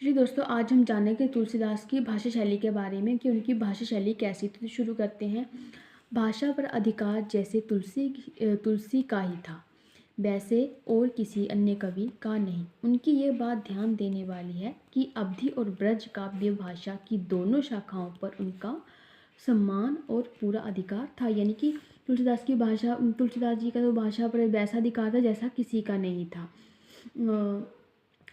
जी दोस्तों, आज हम जानेंगे तुलसीदास की भाषा शैली के बारे में कि उनकी भाषा शैली कैसी थी। तो शुरू करते हैं। भाषा पर अधिकार जैसे तुलसी का ही था, वैसे और किसी अन्य कवि का नहीं। उनकी ये बात ध्यान देने वाली है कि अवधि और ब्रज काव्य भाषा की दोनों शाखाओं पर उनका सम्मान और पूरा अधिकार था। यानी कि तुलसीदास जी का तो भाषा पर वैसा अधिकार था जैसा किसी का नहीं था।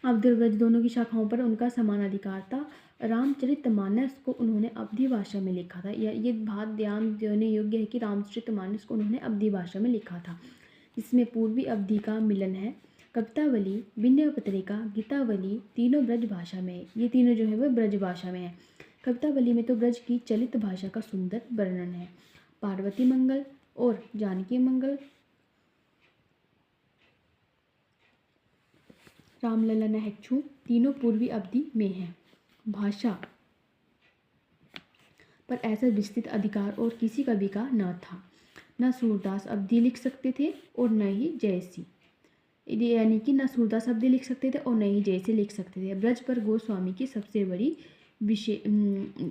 अवधि और ब्रज दोनों की शाखाओं पर उनका समान अधिकार था। रामचरितमानस को उन्होंने अवधी भाषा में लिखा था। ये बात ध्यान देने योग्य है कि रामचरितमानस को उन्होंने अवधी भाषा में लिखा था, जिसमें पूर्वी अवधि का मिलन है। कवितावली, विनय पत्रिका, गीतावली तीनों ब्रज भाषा में है। ये तीनों जो है वो ब्रज भाषा में है। कवितावली में तो ब्रज की चलित भाषा का सुंदर वर्णन है। पार्वती मंगल और जानकी मंगल, रामलला नहक्षु तीनों पूर्वी अवधि में हैं। भाषा पर ऐसा विस्तृत अधिकार और किसी कवि का न था। न सूरदास अवधि लिख सकते थे और न ही जयसी, यानी कि न सूरदास अवधि लिख सकते थे और न ही जयसी लिख सकते थे। ब्रज पर गोस्वामी की सबसे बड़ी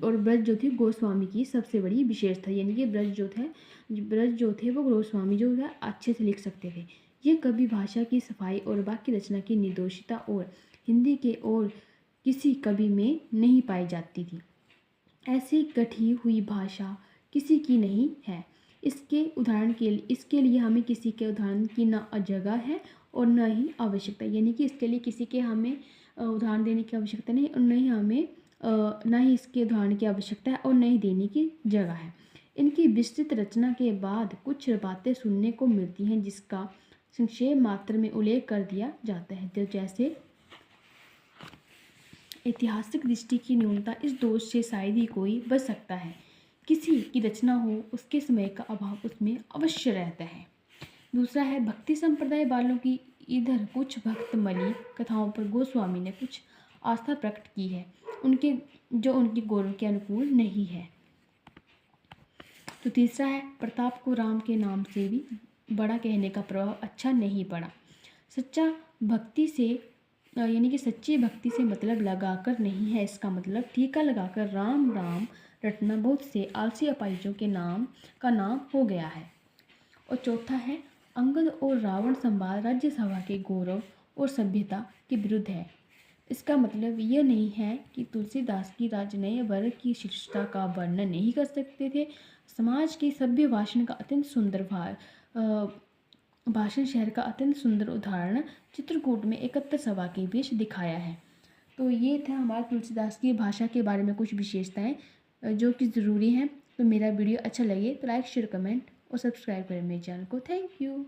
और ब्रज जो थी गोस्वामी की सबसे बड़ी विशेषता, यानी कि ब्रज जो थे वो गोस्वामी जो है अच्छे से लिख सकते थे। ये कवि भाषा की सफाई और वाक्य रचना की निर्दोषता और हिंदी के और किसी कवि में नहीं पाई जाती थी। ऐसी गढ़ी हुई भाषा किसी की नहीं है। इसके लिए हमें किसी के उदाहरण की न जगह है और न ही आवश्यकता, यानी कि इसके लिए किसी के हमें उदाहरण देने की आवश्यकता नहीं और न ही इसके उदाहरण की आवश्यकता है और न ही देने की जगह है। इनकी विस्तृत रचना के बाद कुछ बातें सुनने को मिलती हैं जिसका संक्षेप मात्र में उल्लेख कर दिया जाता है। तो जैसे ऐतिहासिक दृष्टि की न्यूनता, इस दोष से शायद ही कोई बच सकता है। किसी की रचना हो, उसके समय का अभाव उसमें अवश्य रहता है। दूसरा है भक्ति संप्रदाय वालों की इधर कुछ भक्तमली कथाओं पर गोस्वामी ने कुछ आस्था प्रकट की है, उनकी गौरव के अनुकूल नहीं है। तो तीसरा है प्रताप को राम के नाम से भी बड़ा कहने का प्रभाव अच्छा नहीं पड़ा। सच्ची भक्ति से मतलब लगाकर नहीं है, इसका मतलब टीका लगाकर राम राम रटना बहुत से आलसी अपाहिजों के नाम हो गया है। और चौथा है अंगद और रावण संवाद राज्यसभा के गौरव और सभ्यता के विरुद्ध है। इसका मतलब यह नहीं है कि तुलसीदास की राजनय वर्ग की शिष्टता का वर्णन नहीं कर सकते थे। समाज के सभ्य भाषण शहर का अत्यंत सुंदर उदाहरण चित्रकूट में एकत्र सभा के बीच दिखाया है। तो ये था हमारे तुलसीदास की भाषा के बारे में कुछ विशेषताएं जो कि ज़रूरी हैं। तो मेरा वीडियो अच्छा लगे तो लाइक शेयर कमेंट और सब्सक्राइब करें मेरे चैनल को। Thank you.